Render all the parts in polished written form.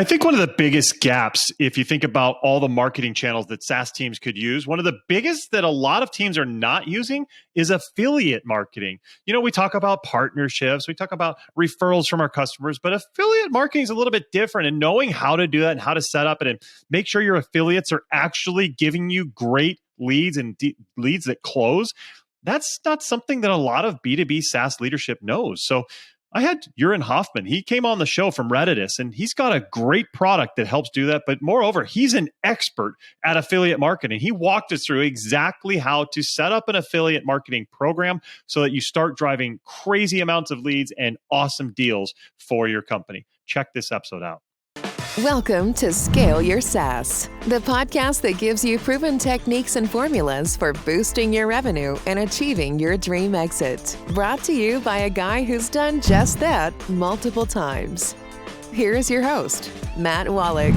I think one of the biggest gaps, if you think about all the marketing channels that SaaS teams could use, one of the biggest that a lot of teams are not using is affiliate marketing. You know, we talk about partnerships, we talk about referrals from our customers, but affiliate marketing is a little bit different. And knowing how to do that and how to set up it and make sure your affiliates are actually giving you great leads and leads that close, that's not something that a lot of B2B SaaS leadership knows. So I had Joran Hofman. He came on the show from Redditus, and he's got a great product that helps do that. But moreover, he's an expert at affiliate marketing. He walked us through exactly how to set up an affiliate marketing program so that you start driving crazy amounts of leads and awesome deals for your company. Check this episode out. Welcome to Scale Your SaaS, the podcast that gives you proven techniques and formulas for boosting your revenue and achieving your dream exit. Brought to you by a guy who's done just that multiple times. Here is your host, Matt Wallach.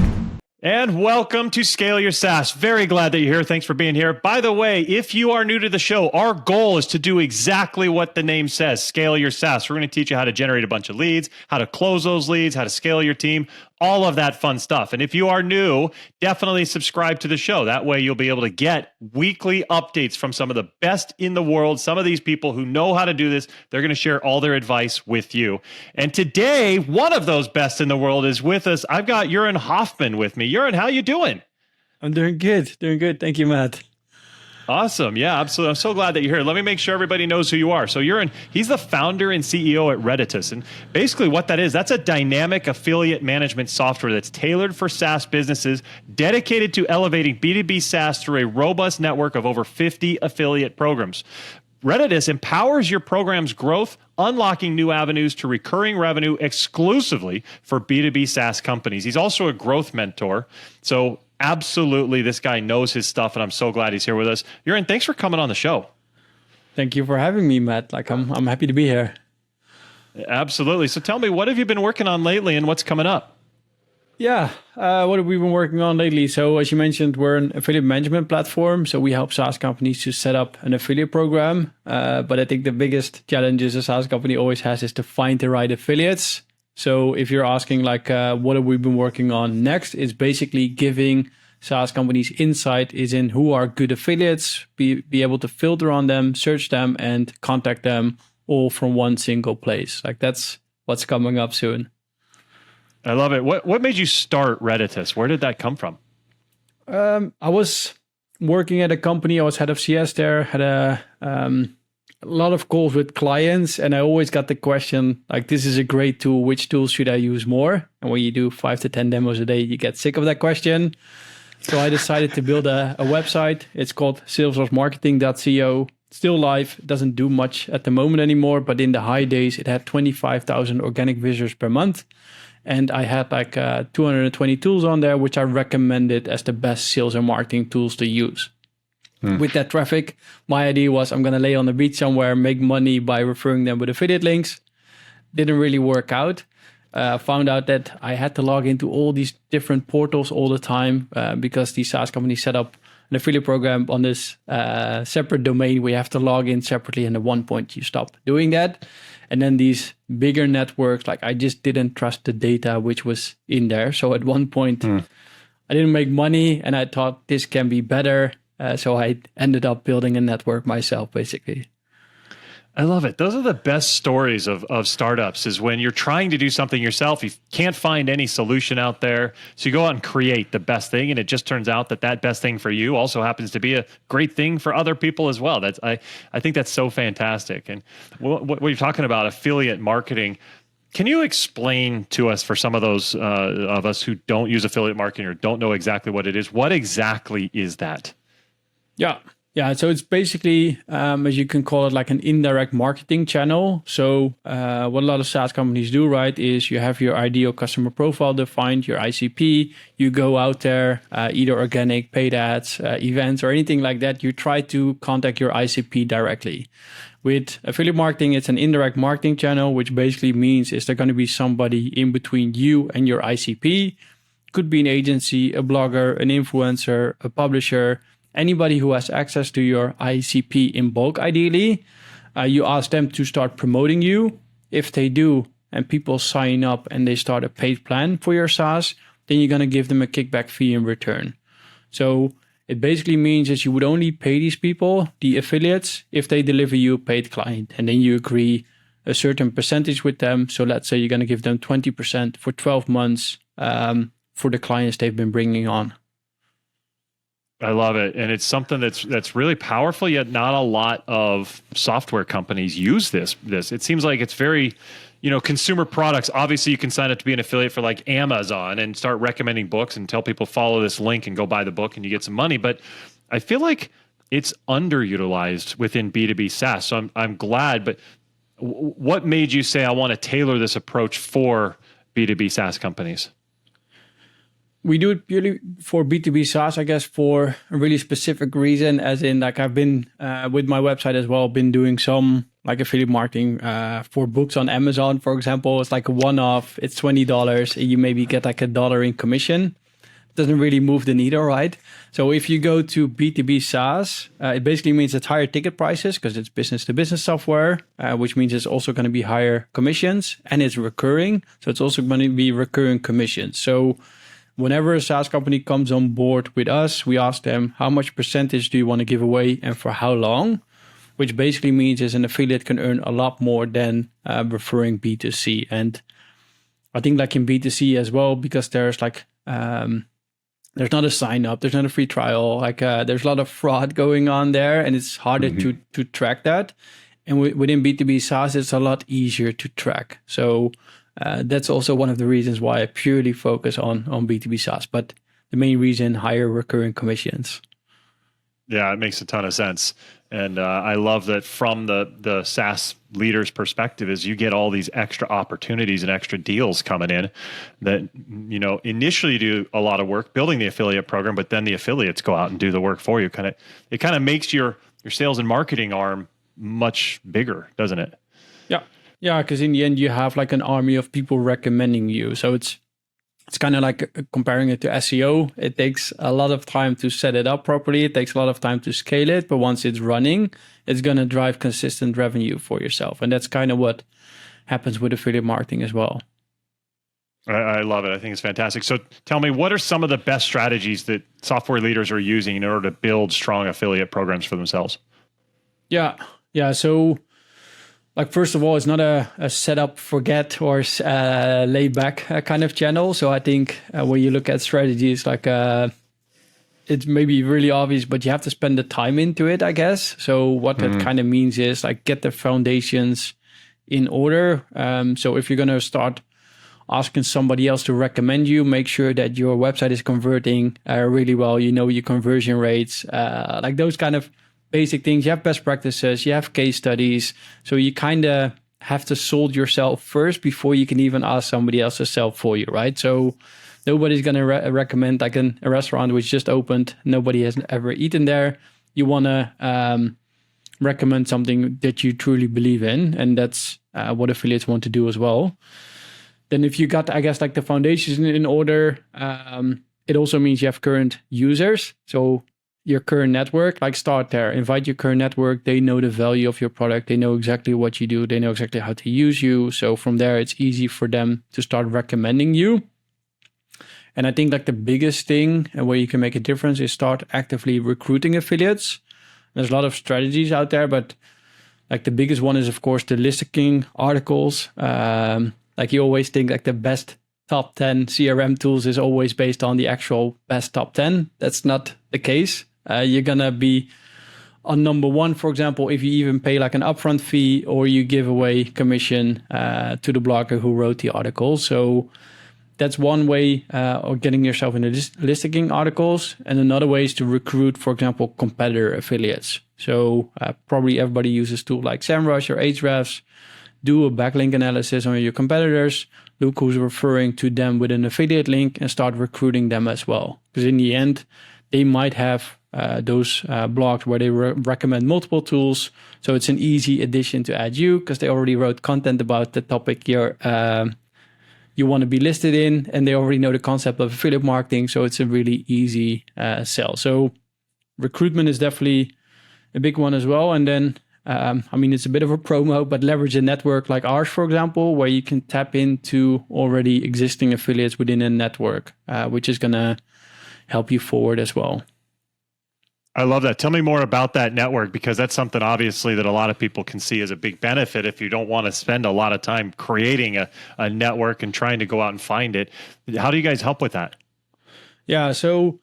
And welcome to Scale Your SaaS. Very glad that you're here. Thanks for being here. By the way, if you are new to the show, our goal is to do exactly what the name says, Scale Your SaaS. We're going to teach you how to generate a bunch of leads, how to close those leads, how to scale your team, all of that fun stuff. And if you are new, definitely subscribe to the show. That way you'll be able to get weekly updates from some of the best in the world. Some of these people who know how to do this, they're going to share all their advice with you. And today, one of those best in the world is with us. I've got Joran Hofman with me. Joran, how you doing? I'm doing good. Thank you, Matt. Awesome. Yeah, absolutely. I'm so glad that you're here. Let me make sure everybody knows who you are. So he's the founder and CEO at Redditus. And basically what that is, that's a dynamic affiliate management software that's tailored for SaaS businesses, dedicated to elevating B2B SaaS through a robust network of over 50 affiliate programs. Redditus empowers your program's growth, unlocking new avenues to recurring revenue exclusively for B2B SaaS companies. He's also a growth mentor. So absolutely, this guy knows his stuff, and I'm so glad he's here with us. Joran, thanks for coming on the show. Thank you for having me, Matt. I'm happy to be here. Absolutely. So tell me, what have you been working on lately and what's coming up? Yeah, what have we been working on lately? So as you mentioned, we're an affiliate management platform. So we help SaaS companies to set up an affiliate program. But I think the biggest challenges a SaaS company always has is to find the right affiliates. So if you're asking what have we been working on next, it's basically giving SaaS companies insight is in who are good affiliates, be able to filter on them, search them, and contact them all from one single place. That's what's coming up soon. I love it. What made you start Redditus? Where did that come from? I was working at a company. I was head of CS there, had a lot of calls with clients, and I always got the question, this is a great tool. Which tools should I use more? And when you do 5 to 10 demos a day, you get sick of that question. So I decided to build a website. It's called salesforcemarketing.co. Still live. It doesn't do much at the moment anymore, but in the high days, it had 25,000 organic visitors per month. And I had 220 tools on there, which I recommended as the best sales and marketing tools to use. With that traffic, my idea was I'm going to lay on the beach somewhere, make money by referring them with affiliate links. Didn't really work out. Found out that I had to log into all these different portals all the time because these SaaS companies set up an affiliate program on this separate domain. We have to log in separately, and at one point you stop doing that. And then these bigger networks, I just didn't trust the data which was in there. So at one point, I didn't make money, and I thought this can be better. So I ended up building a network myself, basically. I love it. Those are the best stories of startups, is when you're trying to do something yourself, you can't find any solution out there. So you go out and create the best thing, and it just turns out that best thing for you also happens to be a great thing for other people as well. I think that's so fantastic. And what you're talking about, affiliate marketing, can you explain to us, for some of those of us who don't use affiliate marketing or don't know exactly what it is, what exactly is that? Yeah, so it's basically, as you can call it, an indirect marketing channel. So what a lot of SaaS companies do, right, is you have your ideal customer profile defined, your ICP. You go out there, either organic, paid ads, events, or anything like that. You try to contact your ICP directly. With affiliate marketing, it's an indirect marketing channel, which basically means is there going to be somebody in between you and your ICP. Could be an agency, a blogger, an influencer, a publisher, anybody who has access to your ICP in bulk, ideally. You ask them to start promoting you. If they do, and people sign up and they start a paid plan for your SaaS, then you're going to give them a kickback fee in return. So it basically means that you would only pay these people, the affiliates, if they deliver you a paid client. And then you agree a certain percentage with them. So let's say you're going to give them 20% for 12 months for the clients they've been bringing on. I love it. And it's something that's really powerful, yet not a lot of software companies use this. It seems like it's very, consumer products. Obviously, you can sign up to be an affiliate for like Amazon and start recommending books and tell people follow this link and go buy the book and you get some money. But I feel like it's underutilized within B2B SaaS. So I'm glad. But what made you say, I want to tailor this approach for B2B SaaS companies? We do it purely for B2B SaaS, I guess, for a really specific reason, as in like I've been with my website as well, been doing some like affiliate marketing for books on Amazon, for example. It's like a one-off, it's $20 and you maybe get like $1 in commission. It doesn't really move the needle, right? So if you go to B2B SaaS, it basically means it's higher ticket prices because it's business-to-business software, which means it's also going to be higher commissions and it's recurring. So it's also going to be recurring commissions. So whenever a SaaS company comes on board with us, we ask them, how much percentage do you want to give away and for how long? Which basically means is an affiliate can earn a lot more than referring B2C. And I think like in B2C as well, because there's like, there's not a sign up, there's not a free trial, like there's a lot of fraud going on there and it's harder to track that. And within B2B SaaS, it's a lot easier to track. So that's also one of the reasons why I purely focus on B2B SaaS, but the main reason, higher recurring commissions. Yeah, it makes a ton of sense. And I love that from the SaaS leader's perspective is you get all these extra opportunities and extra deals coming in that, initially you do a lot of work building the affiliate program, but then the affiliates go out and do the work for you. It kind of makes your sales and marketing arm much bigger, doesn't it? Yeah, because in the end you have like an army of people recommending you. So it's kind of like comparing it to SEO. It takes a lot of time to set it up properly. It takes a lot of time to scale it. But once it's running, it's going to drive consistent revenue for yourself. And that's kind of what happens with affiliate marketing as well. I love it. I think it's fantastic. So tell me, what are some of the best strategies that software leaders are using in order to build strong affiliate programs for themselves? Yeah. So like, first of all, it's not a set up, forget or laid back kind of channel. So I think when you look at strategies, like it's maybe really obvious, but you have to spend the time into it, I guess. So what that kind of means is like get the foundations in order. So if you're going to start asking somebody else to recommend you, make sure that your website is converting really well. Your conversion rates, like those kind of basic things. You have best practices, you have case studies. So you kind of have to sold yourself first before you can even ask somebody else to sell for you, right? So nobody's going to recommend like a restaurant which just opened. Nobody has ever eaten there. You want to recommend something that you truly believe in. And that's what affiliates want to do as well. Then if you got, I guess, like the foundations in order, it also means you have current users. So your current network, like start there, invite your current network. They know the value of your product. They know exactly what you do. They know exactly how to use you. So from there, it's easy for them to start recommending you. And I think like the biggest thing and where you can make a difference is start actively recruiting affiliates. There's a lot of strategies out there, but like the biggest one is of course the listing articles. Like you always think like the best top 10 CRM tools is always based on the actual best top 10. That's not the case. You're going to be on number one, for example, if you even pay like an upfront fee or you give away commission to the blogger who wrote the article. So that's one way of getting yourself into listing articles. And another way is to recruit, for example, competitor affiliates. So probably everybody uses tools like SEMrush or Ahrefs. Do a backlink analysis on your competitors. Look who's referring to them with an affiliate link and start recruiting them as well. Because in the end, they might have those blogs where they recommend multiple tools. So it's an easy addition to add you because they already wrote content about the topic you want to be listed in, and they already know the concept of affiliate marketing. So it's a really easy sell. So recruitment is definitely a big one as well. And then It's a bit of a promo, but leverage a network like ours, for example, where you can tap into already existing affiliates within a network, which is going to help you forward as well. I love that. Tell me more about that network, because that's something obviously that a lot of people can see as a big benefit if you don't want to spend a lot of time creating a network and trying to go out and find it. How do you guys help with that? Yeah, so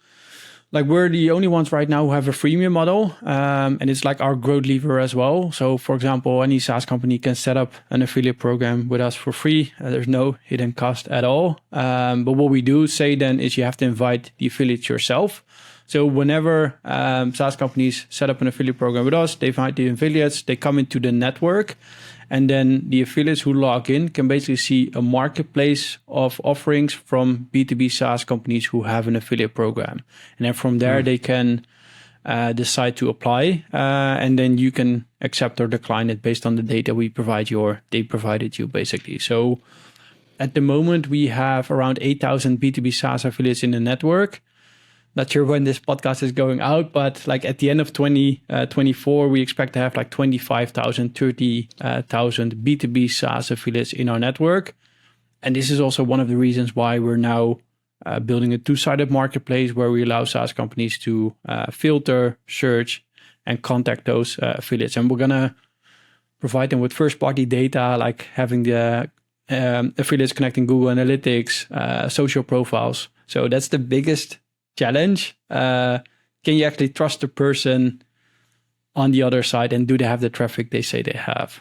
like we're the only ones right now who have a freemium model, and it's like our growth lever as well. So for example, any SaaS company can set up an affiliate program with us for free. There's no hidden cost at all. But what we do say then is you have to invite the affiliates yourself. So whenever SaaS companies set up an affiliate program with us, they invite the affiliates, they come into the network, and then the affiliates who log in can basically see a marketplace of offerings from B2B SaaS companies who have an affiliate program. And then from there, they can decide to apply, and then you can accept or decline it based on the data we provide you, or they provided you, basically. So at the moment, we have around 8,000 B2B SaaS affiliates in the network. Not sure when this podcast is going out, but like at the end of 2024, we expect to have like 25,000, 30,000 B2B SaaS affiliates in our network. And this is also one of the reasons why we're now building a two-sided marketplace where we allow SaaS companies to filter, search, and contact those affiliates. And we're going to provide them with first-party data, like having the affiliates connecting Google Analytics, social profiles. So that's the biggest challenge. Can you actually trust the person on the other side, and do they have the traffic they say they have?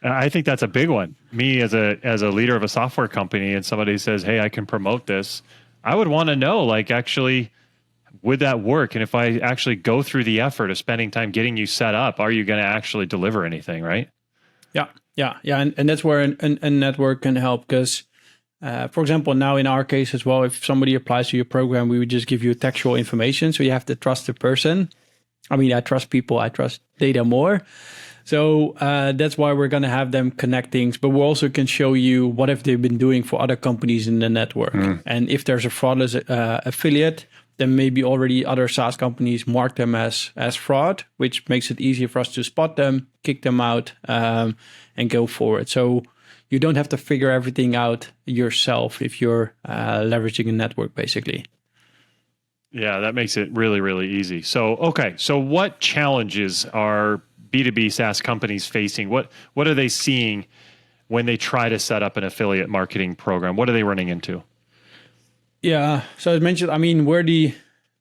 I think that's a big one. Me as a leader of a software company, and somebody says, "Hey, I can promote this," I would want to know, like, actually, would that work? And if I actually go through the effort of spending time getting you set up, are you going to actually deliver anything, right? Yeah. And that's where a network can help, because for example, now in our case as well, if somebody applies to your program, we would just give you textual information. So you have to trust the person. I trust people. I trust data more. So that's why we're going to have them connect things. But we also can show you what have they been doing for other companies in the network. And if there's a fraudulent affiliate, then maybe already other SaaS companies mark them as fraud, which makes it easier for us to spot them, kick them out, and go forward. So you don't have to figure everything out yourself if you're leveraging a network, basically. Yeah, that makes it really, really easy. So, okay. So what challenges are B2B SaaS companies facing? What are they seeing when they try to set up an affiliate marketing program? What are they running into? Yeah. So as mentioned, we're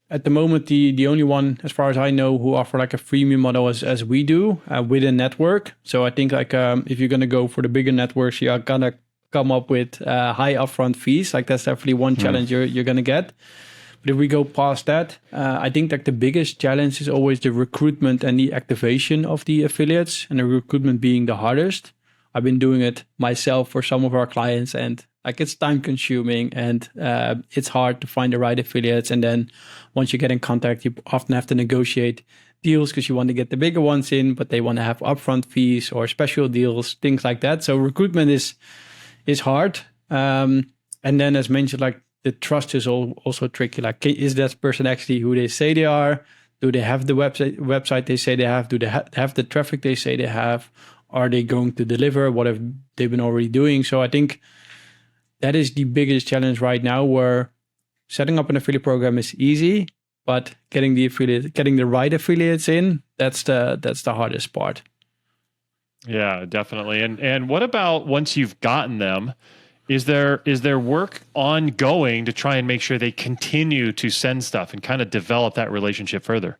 at the moment, the only one, as far as I know, who offer like a freemium model as we do with a network. So I think like if you're going to go for the bigger networks, you are going to come up with high upfront fees. Like that's definitely one challenge you're going to get. But if we go past that, I think like the biggest challenge is always the recruitment and the activation of the affiliates, and the recruitment being the hardest. I've been doing it myself for some of our clients, and like it's time consuming, and it's hard to find the right affiliates. And then once you get in contact, you often have to negotiate deals because you want to get the bigger ones in, but they want to have upfront fees or special deals, things like that. So recruitment is hard. And then as mentioned, like the trust is also tricky. Like, is that person actually who they say they are? Do they have the website they say they have? Do they have the traffic they say they have? Are they going to deliver? What have they been already doing? So I think that is the biggest challenge right now, where setting up an affiliate program is easy, but getting the right affiliates in, that's the hardest part. Yeah, definitely. And what about once you've gotten them? Is there work ongoing to try and make sure they continue to send stuff and kind of develop that relationship further?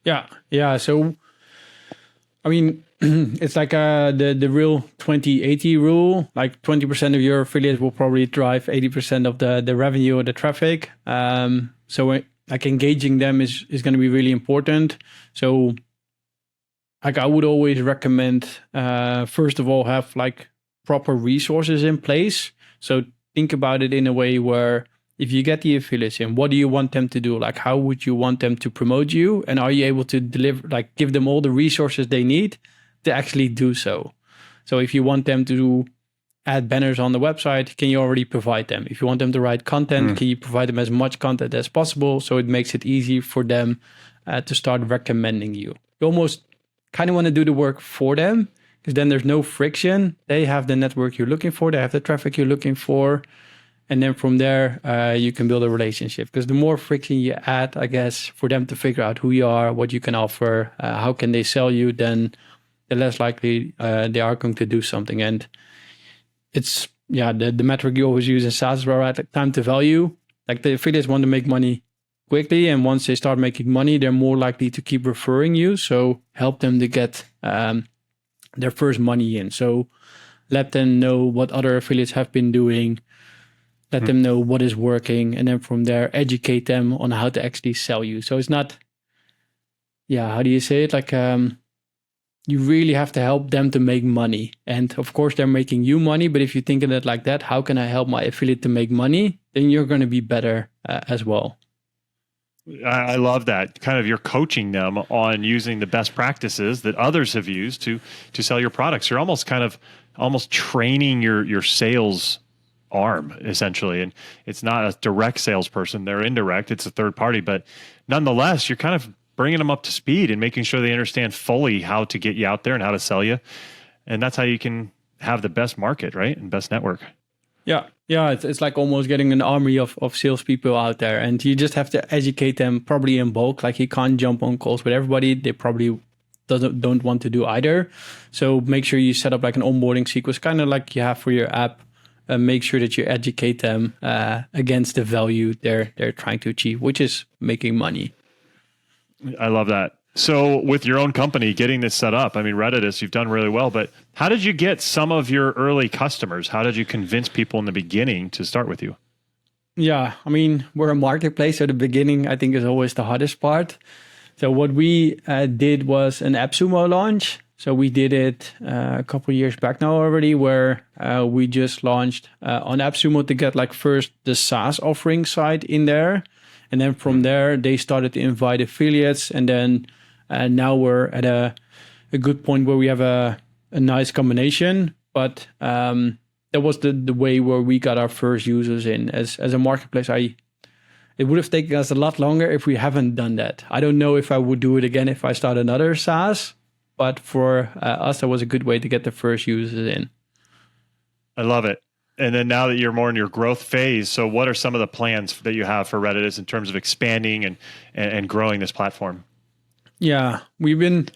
Yeah. So, it's like the real 20-80 rule. Like 20% of your affiliates will probably drive 80% of the revenue or the traffic. So like engaging them is going to be really important. So like I would always recommend, first of all, have like proper resources in place. So think about it in a way where if you get the affiliates in, what do you want them to do? Like, how would you want them to promote you? And are you able to deliver, like give them all the resources they need to actually do so? So if you want them to add banners on the website, can you already provide them? If you want them to write content, can you provide them as much content as possible? So it makes it easy for them to start recommending you. You almost kind of want to do the work for them, because then there's no friction. They have the network you're looking for. They have the traffic you're looking for. And then from there, you can build a relationship. Because the more friction you add, I guess, for them to figure out who you are, what you can offer, how can they sell you, then the less likely they are going to do something. And it's, the metric you always use in SaaS is right, time to value. Like the affiliates want to make money quickly. And once they start making money, they're more likely to keep referring you. So help them to get their first money in. So let them know what other affiliates have been doing. Let them know what is working. And then from there, educate them on how to actually sell you. So it's not, how do you say it? Like, you really have to help them to make money. And of course, they're making you money. But if you think of it like that, how can I help my affiliate to make money? Then you're going to be better as well. I love that. Kind of you're coaching them on using the best practices that others have used to sell your products. You're almost training your sales arm, essentially. And it's not a direct salesperson. They're indirect. It's a third party. But nonetheless, you're kind of bringing them up to speed and making sure they understand fully how to get you out there and how to sell you. And that's how you can have the best market, right? And best network. Yeah, it's like almost getting an army of salespeople out there, and you just have to educate them probably in bulk. Like you can't jump on calls with everybody. They probably don't want to do either. So make sure you set up like an onboarding sequence, kind of like you have for your app. Make sure that you educate them against the value they're trying to achieve, which is making money. I love that. So with your own company, getting this set up, I mean, Redditus, you've done really well, but how did you get some of your early customers? How did you convince people in the beginning to start with you? Yeah, I mean, we're a marketplace, so the beginning, I think, is always the hardest part. So what we did was an AppSumo launch. So we did it a couple of years back now already, where we just launched on AppSumo to get like first the SaaS offering side in there. And then from there, they started to invite affiliates. And then now we're at a good point where we have a nice combination. But that was the way where we got our first users in. As a marketplace, it would have taken us a lot longer if we haven't done that. I don't know if I would do it again if I start another SaaS. But for us, that was a good way to get the first users in. I love it. And then now that you're more in your growth phase, so what are some of the plans that you have for Redditus in terms of expanding and growing this platform? Yeah, we've been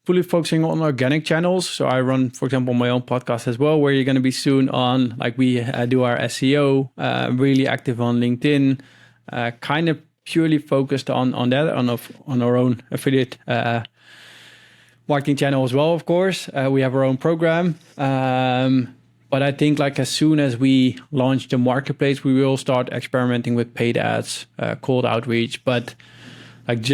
fully focusing on organic channels. So I run, for example, my own podcast as well, where you're going to be soon on, like we do our SEO, really active on LinkedIn, kind of purely focused on that, on our own affiliate marketing channel as well, of course. We have our own program. But I think like as soon as we launch the marketplace, we will start experimenting with paid ads, cold outreach. But like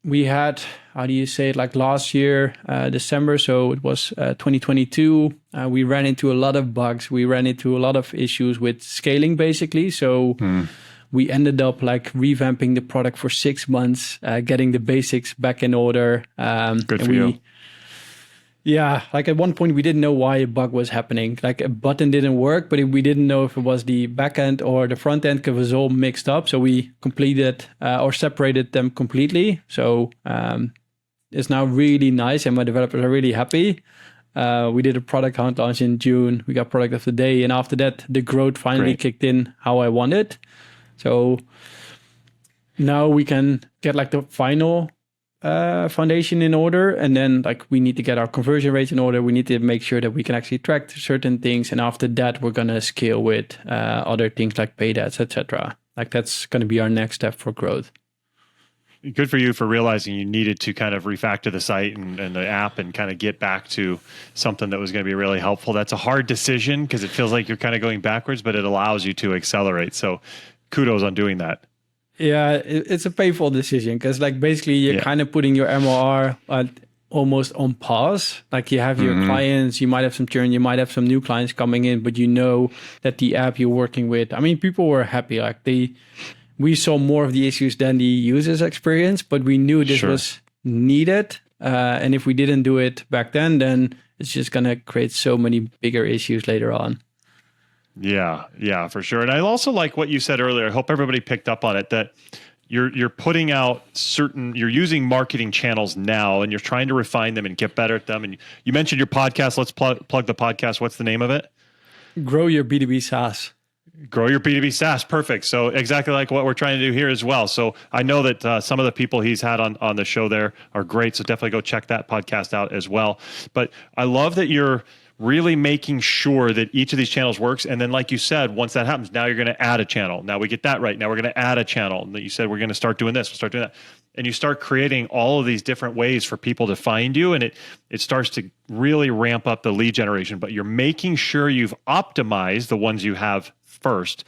we had, how do you say it? Like last year, December. So it was 2022. We ran into a lot of bugs. We ran into a lot of issues with scaling basically. So we ended up like revamping the product for 6 months, getting the basics back in order. Good for you. Yeah, like at one point we didn't know why a bug was happening. Like a button didn't work, but we didn't know if it was the back end or the front end because it was all mixed up. So we completed or separated them completely. So it's now really nice and my developers are really happy. We did a product hunt launch in June. We got product of the day. And after that, the growth finally kicked in how I wanted. So now we can get like the final foundation in order, and then like we need to get our conversion rates in order. We need to make sure that we can actually track certain things, and after that we're gonna scale with other things like paid ads, etc. Like that's gonna be our next step for growth. Good for you for realizing you needed to kind of refactor the site and the app and kind of get back to something that was going to be really helpful. That's a hard decision because it feels like you're kind of going backwards, but it allows you to accelerate. So kudos on doing that. Yeah, it's a painful decision because like basically you're kind of putting your MRR almost on pause. Like you have your clients, you might have some churn, you might have some new clients coming in, but you know that the app you're working with, I mean, people were happy. Like we saw more of the issues than the users experience, but we knew this was needed. And if we didn't do it back then it's just going to create so many bigger issues later on. Yeah, for sure. And I also like what you said earlier. I hope everybody picked up on it, that you're putting out you're using marketing channels now, and you're trying to refine them and get better at them. And you mentioned your podcast. Let's plug the podcast. What's the name of it? Grow Your B2B SaaS. Grow Your B2B SaaS. Perfect. So exactly like what we're trying to do here as well. So I know that some of the people he's had on the show there are great. So definitely go check that podcast out as well. But I love that you're really making sure that each of these channels works. And then like you said, once that happens, now you're going to add a channel. Now we get that right. Now we're going to add a channel. And that you said, we're going to start doing this. We'll start doing that. And you start creating all of these different ways for people to find you. And it starts to really ramp up the lead generation. But you're making sure you've optimized the ones you have first.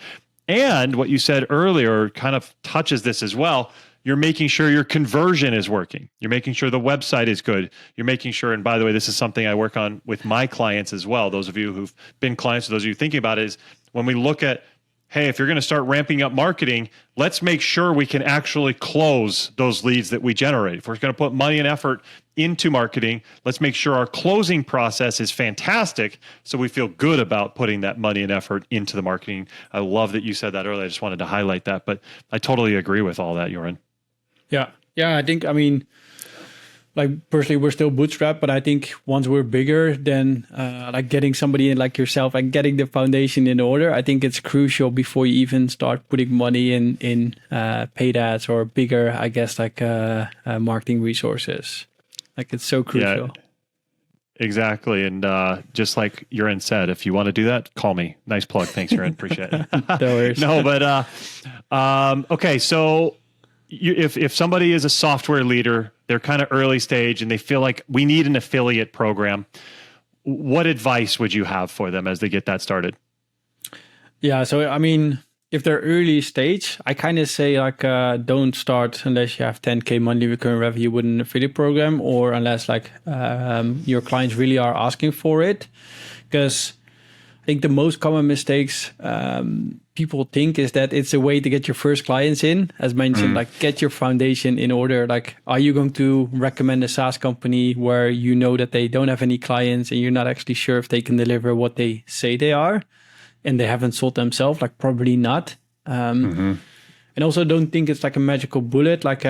And what you said earlier kind of touches this as well. You're making sure your conversion is working. You're making sure the website is good. You're making sure, and by the way, this is something I work on with my clients as well. Those of you who've been clients, those of you thinking about it, is when we look at, hey, if you're going to start ramping up marketing, let's make sure we can actually close those leads that we generate. If we're going to put money and effort into marketing, let's make sure our closing process is fantastic so we feel good about putting that money and effort into the marketing. I love that you said that earlier. I just wanted to highlight that, but I totally agree with all that, Joran. Yeah. I think, like personally, we're still bootstrapped, but I think once we're bigger, then like getting somebody in like yourself and getting the foundation in order, I think it's crucial before you even start putting money in paid ads or bigger, I guess, like marketing resources. Like it's so crucial. Yeah, exactly. And just like Joran said, if you want to do that, call me. Nice plug. Thanks, Joran. Appreciate it. No worries. No, but okay. So if somebody is a software leader, they're kind of early stage and they feel like we need an affiliate program, what advice would you have for them as they get that started? Yeah. So, if they're early stage, I kind of say like, don't start unless you have 10K monthly recurring revenue with an affiliate program, or unless like your clients really are asking for it. Because I think the most common mistakes people think is that it's a way to get your first clients in. As mentioned, like get your foundation in order. Like, are you going to recommend a SaaS company where you know that they don't have any clients and you're not actually sure if they can deliver what they say they are, and they haven't sold themselves? Like, probably not. And also don't think it's like a magical bullet. Like,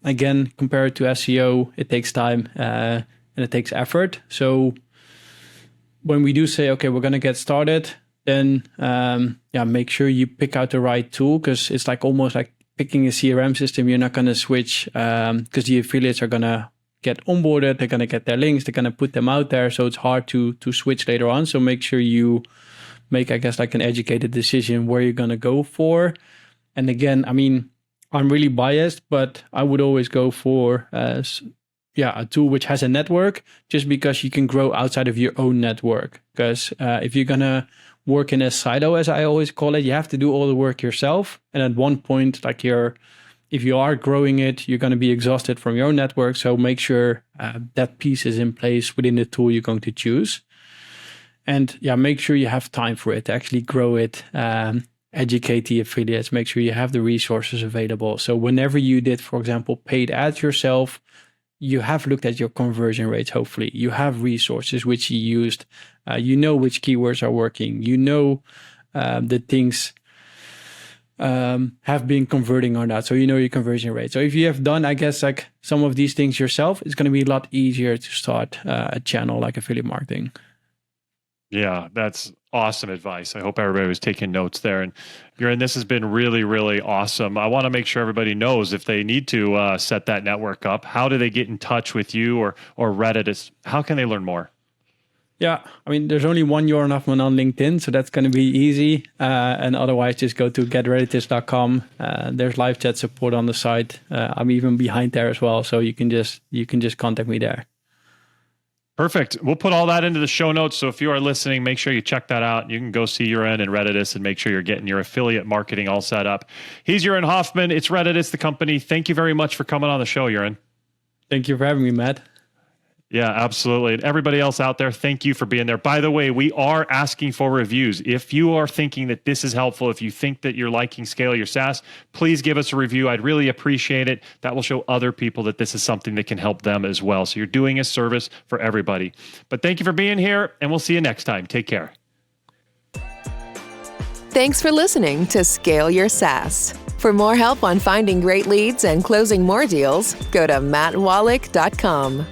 again, compared to SEO, it takes time and it takes effort. So when we do say, okay, we're going to get started, then make sure you pick out the right tool, because it's like almost like picking a CRM system. You're not going to switch because the affiliates are going to get onboarded. They're going to get their links. They're going to put them out there. So it's hard to switch later on. So make sure you make, I guess, like an educated decision where you're going to go for. And again, I'm really biased, but I would always go for a tool which has a network, just because you can grow outside of your own network. Because if you're going to work in a silo, as I always call it, you have to do all the work yourself. And at one point, like if you are growing it, you're going to be exhausted from your own network. So make sure that piece is in place within the tool you're going to choose. And make sure you have time for it, actually grow it, educate the affiliates, make sure you have the resources available. So whenever you did, for example, paid ads yourself, you have looked at your conversion rates. Hopefully you have resources which you used. You know which keywords are working. You know the things have been converting or not. So you know your conversion rate. So if you have done, I guess, like some of these things yourself, it's going to be a lot easier to start a channel like affiliate marketing. Yeah, that's awesome advice. I hope everybody was taking notes there. And Joran, this has been really, really awesome. I want to make sure everybody knows if they need to set that network up, how do they get in touch with you or Reddit? How can they learn more? Yeah, there's only one Joran Hofman on LinkedIn, so that's going to be easy. And otherwise, just go to getredditus.com. There's live chat support on the site. I'm even behind there as well, so you can just contact me there. Perfect. We'll put all that into the show notes. So if you are listening, make sure you check that out. You can go see Joran and Redditus and make sure you're getting your affiliate marketing all set up. He's Joran Hofman. It's Redditus, the company. Thank you very much for coming on the show, Joran. Thank you for having me, Matt. Yeah, absolutely. And everybody else out there, thank you for being there. By the way, we are asking for reviews. If you are thinking that this is helpful, if you think that you're liking Scale Your SaaS, please give us a review. I'd really appreciate it. That will show other people that this is something that can help them as well. So you're doing a service for everybody. But thank you for being here, and we'll see you next time. Take care. Thanks for listening to Scale Your SaaS. For more help on finding great leads and closing more deals, go to mattwallach.com.